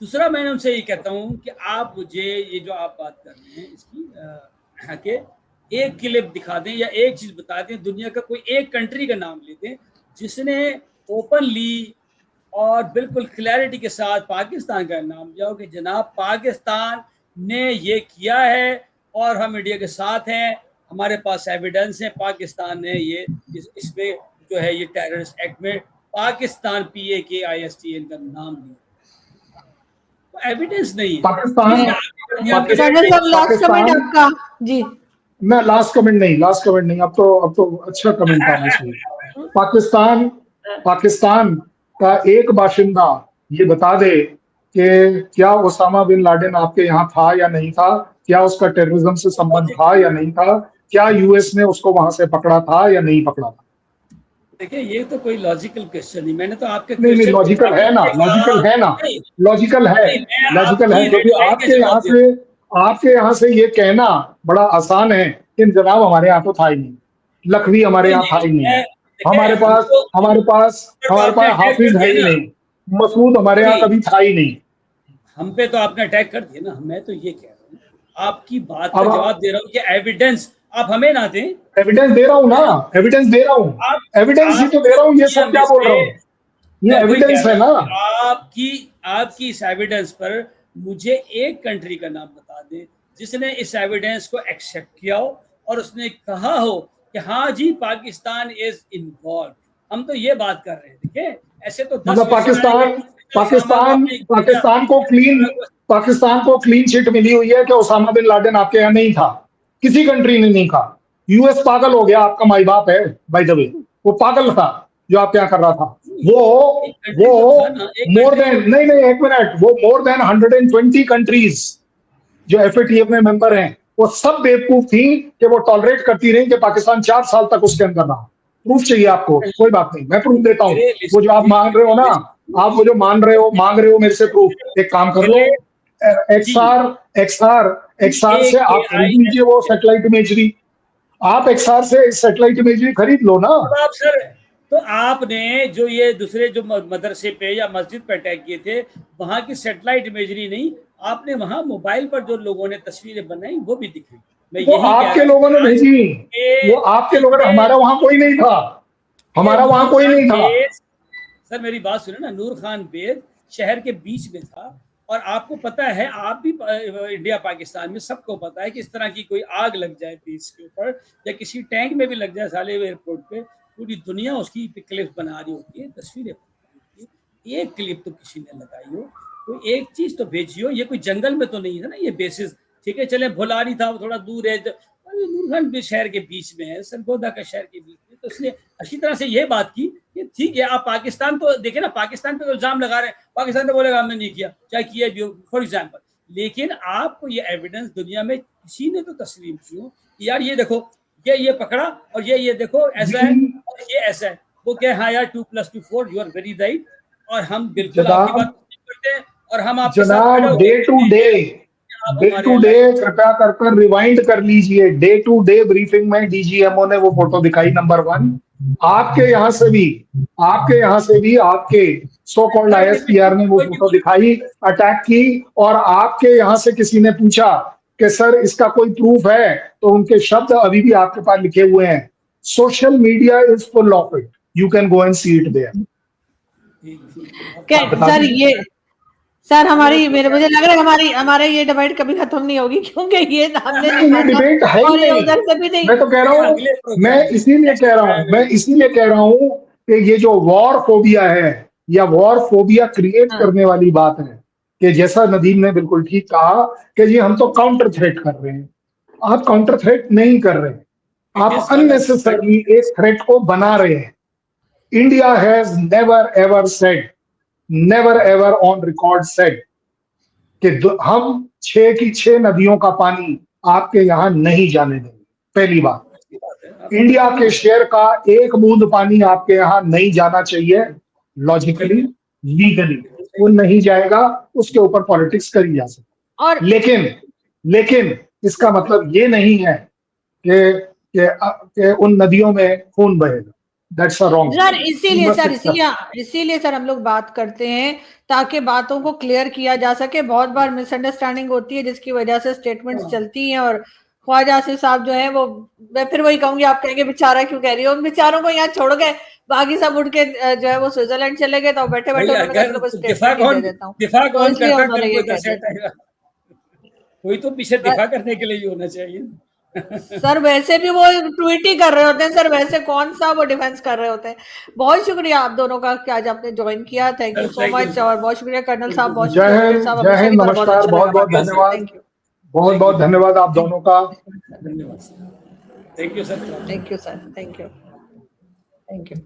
[SPEAKER 3] दूसरा मैं उनसे ये कहता हूँ कि आप मुझे ये जो आप बात कर रहे हैं इसकी के एक क्लिप दिखा दें या एक चीज बता दें, दुनिया का कोई एक कंट्री का नाम ले दें जिसने ओपनली और बिल्कुल क्लैरिटी के साथ पाकिस्तान का नाम लिया हो कि जनाब पाकिस्तान ने ये किया है और हम इंडिया के साथ हैं, हमारे पास एविडेंस है, पाकिस्तान ने ये इसमें जो है ये टेररिस्ट एक्ट में पाकिस्तान PAKISTN का नाम लिया, तो एविडेंस नहीं है।
[SPEAKER 2] पाकिस्तान
[SPEAKER 1] कर्नल साहब लास्ट कमेंट आपका जी।
[SPEAKER 2] मैं लास्ट कमेंट नहीं, अब तो अच्छा कमेंट आना चाहिए। पाकिस्तान का एक बाशिंदा ये बता दे कि क्या ओसामा बिन लादेन आपके यहाँ था या नहीं था, क्या उसका टेररिज्म से संबंध था या नहीं था, क्या यूएस ने उसको वहां से पकड़ा था या नहीं पकड़ा था।
[SPEAKER 3] देखिए ये तो कोई लॉजिकल क्वेश्चन नहीं, मैंने तो आपके
[SPEAKER 2] नहीं लॉजिकल है ना, लॉजिकल है क्योंकि आपके यहाँ से ये कहना बड़ा आसान है कि जनाब हमारे यहाँ तो था ही नहीं, लखवी हमारे यहाँ था ही नहीं, हमारे पास हाफिज है ही नहीं, मसूद हमारे यहाँ कभी था ही नहीं।
[SPEAKER 3] हम पे तो आपने अटैक कर दिया ना। मैं तो ये कह रहा हूँ, आपकी बात का जवाब दे रहा हूँ कि एविडेंस आप हमें ना दें।
[SPEAKER 2] एविडेंस दे रहा हूँ ना, एविडेंस ही तो दे रहा हूँ। ये सब क्या बोल रहा हूँ, ये एविडेंस है ना।
[SPEAKER 3] आपकी इस एविडेंस पर मुझे एक कंट्री का नाम बता दें जिसने इस एविडेंस को एक्सेप्ट किया हो और उसने कहा हो कि हाँ जी पाकिस्तान इज इन्वॉल्व। हम तो ये बात कर रहे हैं। देखिए ऐसे तो
[SPEAKER 2] मतलब पाकिस्तान को क्लीन चिट मिली हुई है कि ओसामा बिन लादेन आपके यहाँ नहीं था, किसी कंट्री ने नहीं कहा। यूएस पागल हो गया, आपका माई बाप है बाय द वे, वो पागल था जो आप क्या कर रहा था। वो मोर देन एक मिनट, वो मोर देन 120 कंट्रीज जो FATF में मेंबर हैं, वो सब बेवकूफ थी कि वो टॉलरेट करती रही कि पाकिस्तान 4 साल तक उसके अंदर रहा। प्रूफ चाहिए आपको? कोई बात नहीं, मैं प्रूफ देता हूँ। वो जो आप मांग रहे हो ना, आप वो जो मांग रहे हो मेरे से प्रूफ, एक काम कर लो, XR से आप खरीद लीजिए वो सैटेलाइट इमेजरी, आप XR से सैटेलाइट इमेजरी खरीद लो ना।
[SPEAKER 3] आप सर, तो आपने जो ये दूसरे जो मदरसे पे या मस्जिद पे अटैक किए थे, वहां की सैटेलाइट इमेजरी नहीं, आपने वहां मोबाइल पर जो लोगों ने तस्वीरें बनाई वो भी दिखाई।
[SPEAKER 2] वो आपके लोगों ने भेजी, वो आपके लोगों ने, हमारा वहां कोई नहीं था,
[SPEAKER 3] सर मेरी बात सुने ना, नूर खान बेद शहर के बीच में था और आपको पता है, आप भी इंडिया पाकिस्तान में सबको पता है कि इस तरह की कोई आग लग जाए बेस के ऊपर या किसी टैंक में भी लग जाए साले एयरपोर्ट पे, पूरी दुनिया उसकी क्लिप बना रही होती है, तस्वीरें होती है। एक क्लिप तो किसी ने लगाई हो, कोई एक चीज तो भेजी हो। ये कोई जंगल में तो नहीं है ना ये बेसिस, ठीक है चले भोलारी था वो थोड़ा दूर है, नूरखान भी शहर के बीच में है, सरगोदा का शहर के बीच में, तो इसलिए अच्छी तरह से ये बात की कि ठीक है आप पाकिस्तान तो देखे ना, पाकिस्तान पे तो इल्जाम लगा रहे हैं, पाकिस्तान तो बोलेगा हमने नहीं किया, चाहे किया भी हो फॉर एग्जाम्पल, लेकिन आपको ये एविडेंस दुनिया में किसी ने तो तस्लीम की हो, यार ये देखो ये पकड़ा और ये देखो ऐसा है और ये ऐसा है, वो क्या हाँ यार 2+2 4, यू आर वेरी राइट, और हम बिल्कुल आपकी बात करते हैं और हम आपके साथ
[SPEAKER 2] डे टू डे कृपया कर रिवाइंड कर लीजिए। डे टू डे ब्रीफिंग में DGMO ने वो फोटो दिखाई, नंबर 1। आपके यहाँ से भी आपके सो कॉल्ड ISPR ने वो फोटो दिखाई, अटैक की, और आपके यहाँ से किसी ने पूछा कि सर इसका कोई प्रूफ है, तो उनके शब्द अभी भी आपके पास लिखे हुए हैं। Social media is full of it, you can go and see it there.
[SPEAKER 1] Sir ये सर मुझे लग रहा है हमारे ये डिबेट कभी खत्म नहीं होगी, क्योंकि ये हमने
[SPEAKER 2] डिबेट है ही नहीं।
[SPEAKER 1] उधर से भी नहीं।
[SPEAKER 2] मैं तो कह रहा हूँ, मैं इसीलिए कह रहा हूँ कि ये जो वॉर फोबिया है या वॉर फोबिया क्रिएट करने वाली बात है, कि जैसा नदीम ने बिल्कुल ठीक कहा कि जी हम तो काउंटर थ्रेट कर रहे हैं। आप काउंटर थ्रेट नहीं कर रहे, आप अननेसेसरली एक थ्रेट को बना रहे हैं। India has never ever on record said कि हम 6 की 6 नदियों का पानी आपके यहाँ नहीं जाने देंगे। पहली बात, इंडिया के शेयर का एक बूंद पानी आपके यहाँ नहीं जाना चाहिए, लॉजिकली लीगली वो नहीं जाएगा, उसके ऊपर पॉलिटिक्स करी जा सकती। और लेकिन इसका मतलब ये नहीं है कि उन नदियों में खून बहेगा। That's a wrong.
[SPEAKER 1] सर इसीलिए सर हम लोग बात करते हैं ताकि बातों को क्लियर किया जा सके। बहुत बार मिसअंडरस्टैंडिंग होती है जिसकी वजह से स्टेटमेंट्स चलती हैं, और ख्वाजा आसिफ साहब जो है वो, मैं फिर वही कहूंगी, आप कहेंगे बेचारा क्यों कह रही हो, उन बेचारों को यहाँ छोड़ गए, बाकी सब उठ के जो है वो स्विट्जरलैंड चले गए, तो बैठे
[SPEAKER 3] कोई तो पीछे दिफा करने के लिए होना चाहिए।
[SPEAKER 1] सर वैसे भी वो ट्वीट ही कर रहे होते हैं सर, वैसे कौन सा वो डिफेंस कर रहे होते हैं। बहुत शुक्रिया आप दोनों का कि आज आपने ज्वाइन किया, थैंक यू सो मच। और बहुत शुक्रिया कर्नल साहब, बहुत
[SPEAKER 2] जय
[SPEAKER 1] शुक्रिया
[SPEAKER 2] हिंद,
[SPEAKER 1] साहब,
[SPEAKER 2] जय
[SPEAKER 1] हमेशा की
[SPEAKER 2] हिंद,
[SPEAKER 1] तरह बहुत
[SPEAKER 2] नमस्कार,
[SPEAKER 1] अच्छा
[SPEAKER 2] बहुत
[SPEAKER 1] लगा
[SPEAKER 2] बहुत
[SPEAKER 1] बात करके।
[SPEAKER 2] धन्यवाद,
[SPEAKER 1] थैंक यू,
[SPEAKER 2] बहुत बहुत धन्यवाद आप दोनों का।
[SPEAKER 3] धन्यवाद sir, thank you sir,
[SPEAKER 1] thank you sir, thank you, thank you.